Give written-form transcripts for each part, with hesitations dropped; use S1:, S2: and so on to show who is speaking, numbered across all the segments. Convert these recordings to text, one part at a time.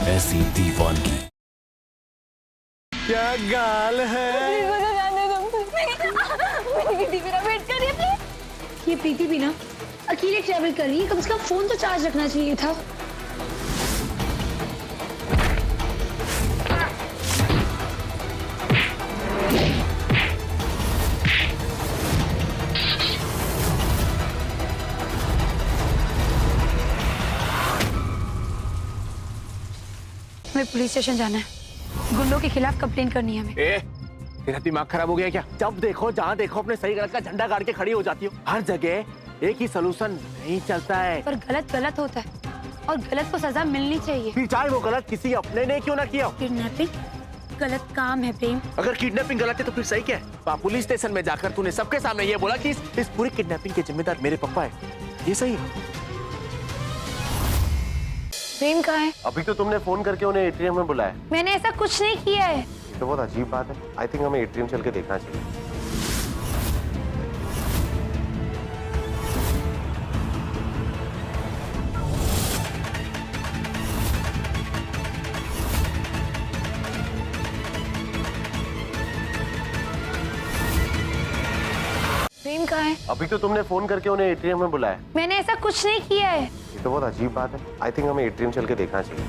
S1: ऐसी दीवानगी।
S2: क्या गाल है।
S3: ये प्रीति भी ना अकेले ट्रैवल कर रही है, कम से कम फोन तो चार्ज रखना चाहिए था। हमें पुलिस स्टेशन जाना है, गुंडों के खिलाफ कंप्लेन करनी है हमें।
S2: तेरा दिमाग खराब हो गया क्या? जब देखो जहाँ देखो अपने सही गलत का झंडा गाड़ के खड़ी हो जाती हो। हर जगह एक ही सोल्यूशन नहीं चलता है।
S3: पर गलत गलत होता है और गलत को सजा मिलनी चाहिए।
S2: फिर चाहे वो गलत किसी अपने ने क्यों ना किया।
S3: किडनैपिंग गलत काम है प्रेम।
S2: अगर किडनैपिंग गलत है तो फिर सही क्या है? पुलिस स्टेशन में जाकर तूने सबके सामने ये बोला कि इस पूरी किडनैपिंग के जिम्मेदार मेरे पापा है, ये सही है?
S3: प्रेम कहाँ है?
S4: अभी तो तुमने फोन करके उन्हें एटीएम में बुलाया।
S3: मैंने ऐसा कुछ नहीं किया है।
S4: तो बहुत अजीब बात है। आई थिंक हमें एटीएम चल के देखना चाहिए।
S3: प्रेम कहाँ है?
S4: अभी तो तुमने फोन करके उन्हें एटीएम में बुलाया।
S3: मैंने ऐसा कुछ नहीं किया है।
S4: ये तो बहुत अजीब बात है। आई थिंक हमें एटीएम चल के देखना चाहिए।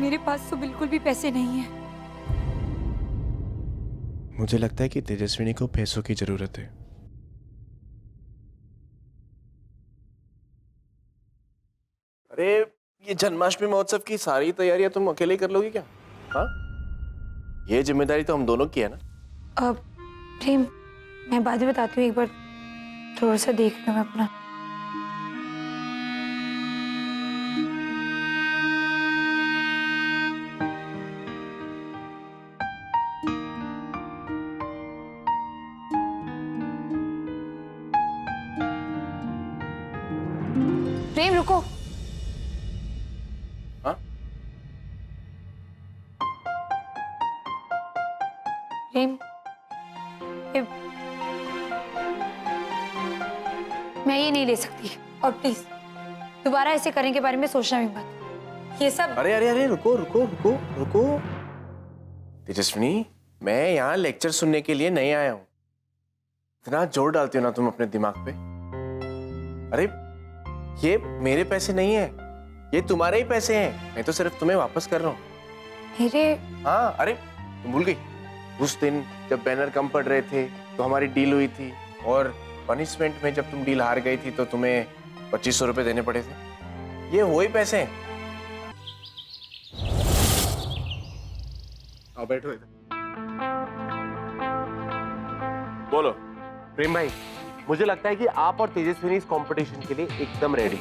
S3: मेरे पास तो बिल्कुल भी पैसे नहीं है।
S5: मुझे लगता है कि तेजस्विनी को पैसों की जरूरत है।
S2: अरे ये जन्माष्टमी महोत्सव की सारी तैयारियां तुम अकेले कर लोगी क्या? हाँ, ये जिम्मेदारी तो हम दोनों की है ना।
S3: अब प्रेम मैं बाद में बताती हूँ, एक बार थोड़ा सा देख लूँ मैं अपना। प्रेम रुको।
S2: हाँ?
S3: प्रेम मैं ये नहीं ले सकती, और प्लीज दोबारा ऐसे करने के बारे में सोचना भी मत। ये सब
S2: अरे अरे अरे रुको रुको रुको रुको तेजस्विनी, मैं यहाँ लेक्चर सुनने के लिए नहीं आया हूँ। इतना जोर डालती हो ना तुम अपने दिमाग पे। अरे ये मेरे पैसे नहीं है, ये तुम्हारे ही पैसे हैं। मैं तो सिर्फ तुम्हें वापस कर रहा हूँ।
S3: मेरे
S2: हाँ, अरे तुम भूल गई उस दिन जब बैनर कम पड़ रहे थे तो हमारी डील हुई थी, और पनिशमेंट में जब तुम डील हार गई थी तो तुम्हें 2500 रुपए देने पड़े थे। ये वही पैसे हैं। आओ बैठो इधर। बोलो
S4: प्रेम भाई, मुझे लगता है कि आप और तेजस्विनी इस कंपटीशन के लिए एकदम रेडी।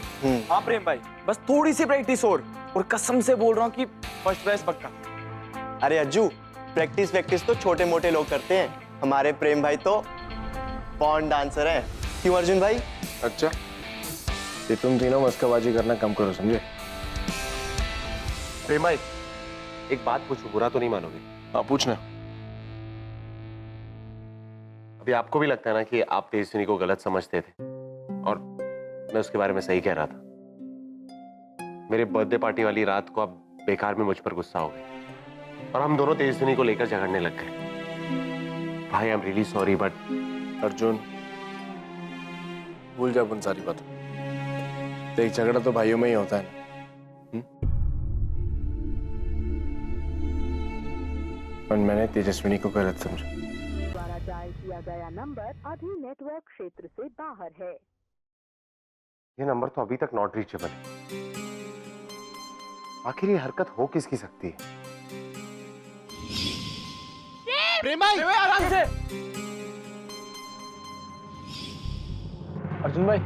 S6: हाँ प्रेम भाई, बस थोड़ी सी प्रैक्टिस और कसम से बोल रहा हूँ कि फर्स्ट प्राइज पक्का।
S7: अरे अज्जू, प्रैक्टिस तो छोटे मोटे लोग करते हैं, हमारे प्रेम भाई तो पॉन डांसर हैं। क्यों अर्जुन भाई?
S2: अच्छा, ये तुम तीनों मस्काबाजी करना कम करो, समझे?
S4: प्रेम भाई, एक बात पूछूं, बुरा तो नहीं मानोगे?
S2: हाँ पूछना।
S4: अभी आपको भी लगता है ना कि आप तेजस्विनी को गलत समझते थे, और मैं उसके बारे में सही कह रहा था। मेरे बर्थडे पार्टी वाली रात को आप बेकार में मुझ पर गुस्सा हो गए और हम दोनों तेजस्विनी को लेकर झगड़ने लग गए। भाई I am really sorry, but
S2: Arjun भूल जा उन सारी बात। देख, झगड़ा तो भाइयों में ही होता है ना। और मैंने तेजस्विनी को गलत समझा।
S8: द्वारा डायल किया गया नंबर अभी नेटवर्क क्षेत्र से बाहर है।
S4: ये नंबर तो अभी तक नॉट रीचेबल है। आखिर ये हरकत हो किसकी सकती है?
S2: प्रेम भाई,
S6: आराम से। अर्जुन भाई,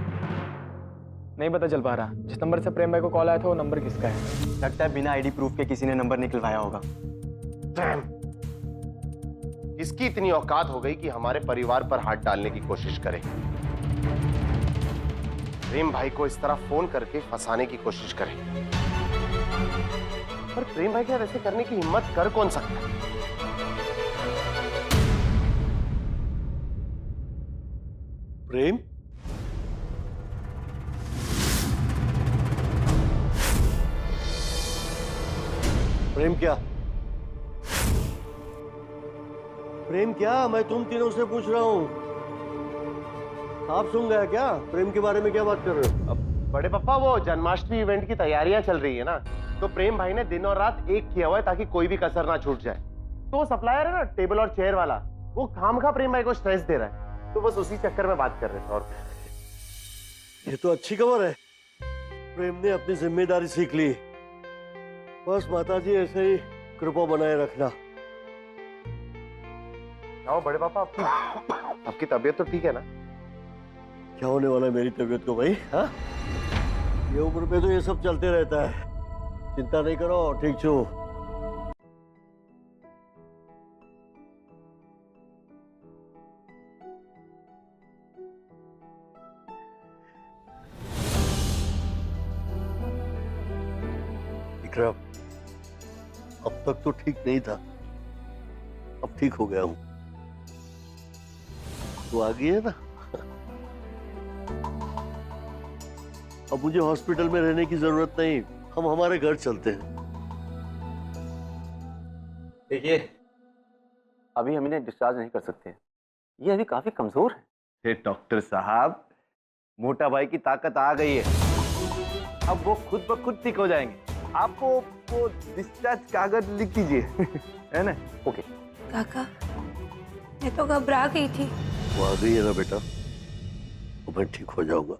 S6: नहीं पता चल पा रहा जिस नंबर से प्रेम भाई को कॉल आया था वो नंबर किसका है।
S7: लगता है बिना आईडी प्रूफ के किसी ने नंबर निकलवाया होगा।
S4: किसकी इतनी औकात हो गई कि हमारे परिवार पर हाथ डालने की कोशिश करे? प्रेम भाई को इस तरह फोन करके फंसाने की कोशिश करे। पर प्रेम भाई के साथ ऐसे करने की हिम्मत कर कौन सकता है?
S1: प्रेम? प्रेम क्या? प्रेम क्या? मैं तुम तीनों से पूछ रहा हूं। आप सुन गया क्या? प्रेम के बारे में क्या बात कर रहे हो?
S4: अब बड़े पापा, वो जन्माष्टमी इवेंट की तैयारियां चल रही है ना, तो प्रेम भाई ने दिन और रात एक किया हुआ है ताकि कोई भी कसर ना छूट जाए। तो वो सप्लायर है ना, टेबल और चेयर वाला, वो खामखा प्रेम भाई को स्ट्रेस दे रहा है। तो बस उसी चक्कर में बात कर रहे थे। और
S1: ये तो अच्छी खबर है, प्रेम ने अपनी जिम्मेदारी सीख ली। बस माताजी ऐसे ही कृपा बनाए रखना।
S4: आओ बड़े पापा, आपकी तबीयत तो ठीक है ना?
S1: क्या होने वाला है मेरी तबीयत को भाई? हाँ, ये उम्र में तो ये सब चलते रहता है, चिंता नहीं करो, ठीक छू। विक्रम, अब तक तो ठीक नहीं था, अब ठीक हो गया हूं। तो आ गई है ना? अब मुझे हॉस्पिटल में रहने की जरूरत नहीं, हम हमारे घर चलते हैं।
S6: देखिए, अभी हम इन्हें डिस्चार्ज नहीं कर सकते, ये अभी काफी कमजोर है।
S9: डॉक्टर साहब, मोटा भाई की ताकत आ गई है, अब वो खुद ब खुद ठीक हो जाएंगे। आपको वो डिस्चार्ज कागज लिख दीजिए है ना?
S6: ओके।
S3: काका, मैं तो घबरा गई थी।
S1: वो आ गई है ना बेटा, तो मैं ठीक हो जाऊंगा।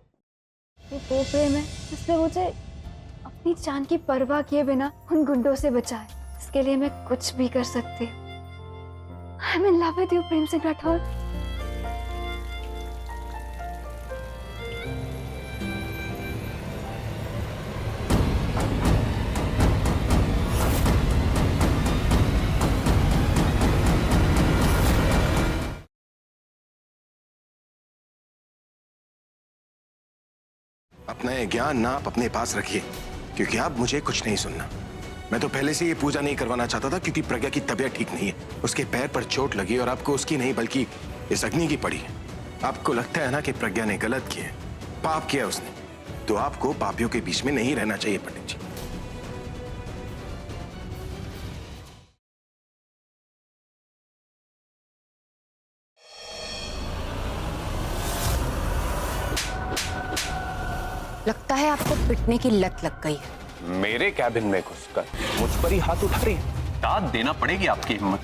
S10: ये वो प्रेम है जिसने मुझे अपनी जान की परवाह किए बिना उन गुंडों से बचाया। इसके लिए मैं कुछ भी कर सकती हूँ। I am in love with you Prem Singh Rathore.
S11: अपना ज्ञान ना आप अपने पास रखिए, क्योंकि अब मुझे कुछ नहीं सुनना। मैं तो पहले से ये पूजा नहीं करवाना चाहता था, क्योंकि प्रज्ञा की तबीयत ठीक नहीं है। उसके पैर पर चोट लगी और आपको उसकी नहीं बल्कि इस अग्नि की पड़ी है। आपको लगता है ना कि प्रज्ञा ने गलत किया है, पाप किया उसने, तो आपको पापियों के बीच में नहीं रहना चाहिए पंडित जी।
S12: लगता है आपको पिटने की लत लग गई है।
S2: मेरे कैबिन में घुसकर मुझ पर ही हाथ उठा रही है। दाद देना पड़ेगी आपकी हिम्मत।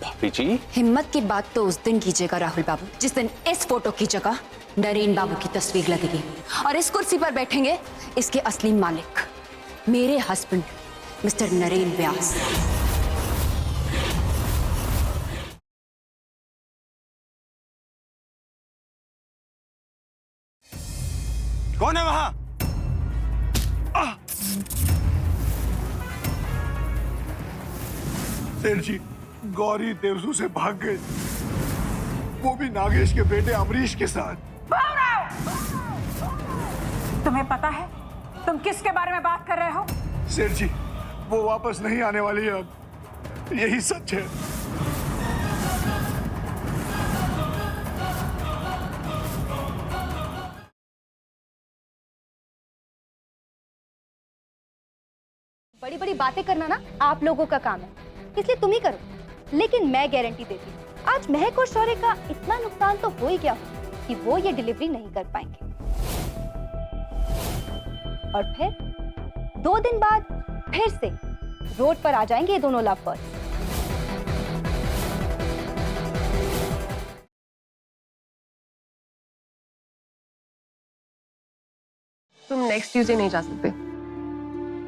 S2: भाभी जी,
S12: हिम्मत की बात तो उस दिन कीजिएगा राहुल बाबू, जिस दिन इस फोटो की जगह नरेन बाबू की तस्वीर लगेगी और इस कुर्सी पर बैठेंगे इसके असली मालिक, मेरे हस्बैंड मिस्टर नरेन व्यास।
S9: कौन है वहां?
S13: सेठ जी, गौरी देवसू से भाग गए, वो भी नागेश के बेटे अमरीश के साथ।
S14: तुम्हें पता है तुम किसके बारे में बात कर रहे हो?
S13: सेठ जी, वो वापस नहीं आने वाली है, अब यही सच है।
S10: बड़ी बड़ी बातें करना ना आप लोगों का काम है, इसलिए तुम ही करो। लेकिन मैं गारंटी देती हूँ, आज महक और शौर्य का इतना नुकसान तो हो ही गया कि वो ये डिलीवरी नहीं कर पाएंगे। और फिर 2 दिन बाद फिर से रोड पर आ जाएंगे ये दोनों लवर्स।
S15: तुम नेक्स्ट ट्यूसडे नहीं जा सकते।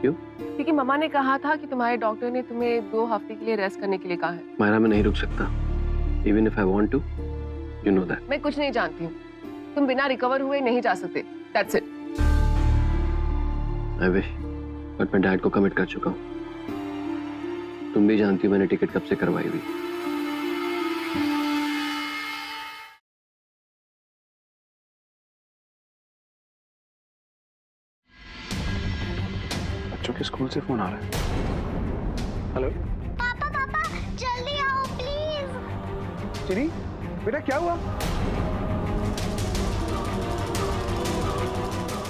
S9: क्यों?
S15: क्योंकि मम्मा ने कहा था कि तुम्हारे डॉक्टर ने तुम्हें 2 हफ्ते के लिए रेस्ट करने के लिए कहा है।
S9: मायरा, मैं नहीं रुक सकता, even if I want to, you know that.
S15: मैं कुछ नहीं जानती हूँ, तुम बिना रिकवर हुए नहीं जा सकते। That's it.
S9: I wish, but मैं डैड को कमिट कर चुका हूँ। तुम भी जानती हो मैंने टिकट कब से करवाई हुई। स्कूल से फोन आ रहा है। हेलो
S16: पापा पापा जल्दी आओ प्लीज।
S9: चिनी, बेटा क्या हुआ?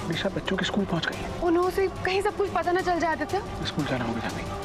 S9: निशा बच्चों के स्कूल पहुंच गई है।
S15: उन्हों से कहीं सब कुछ पता न चल जाए आदित्य।
S9: स्कूल जाना होगा जाने।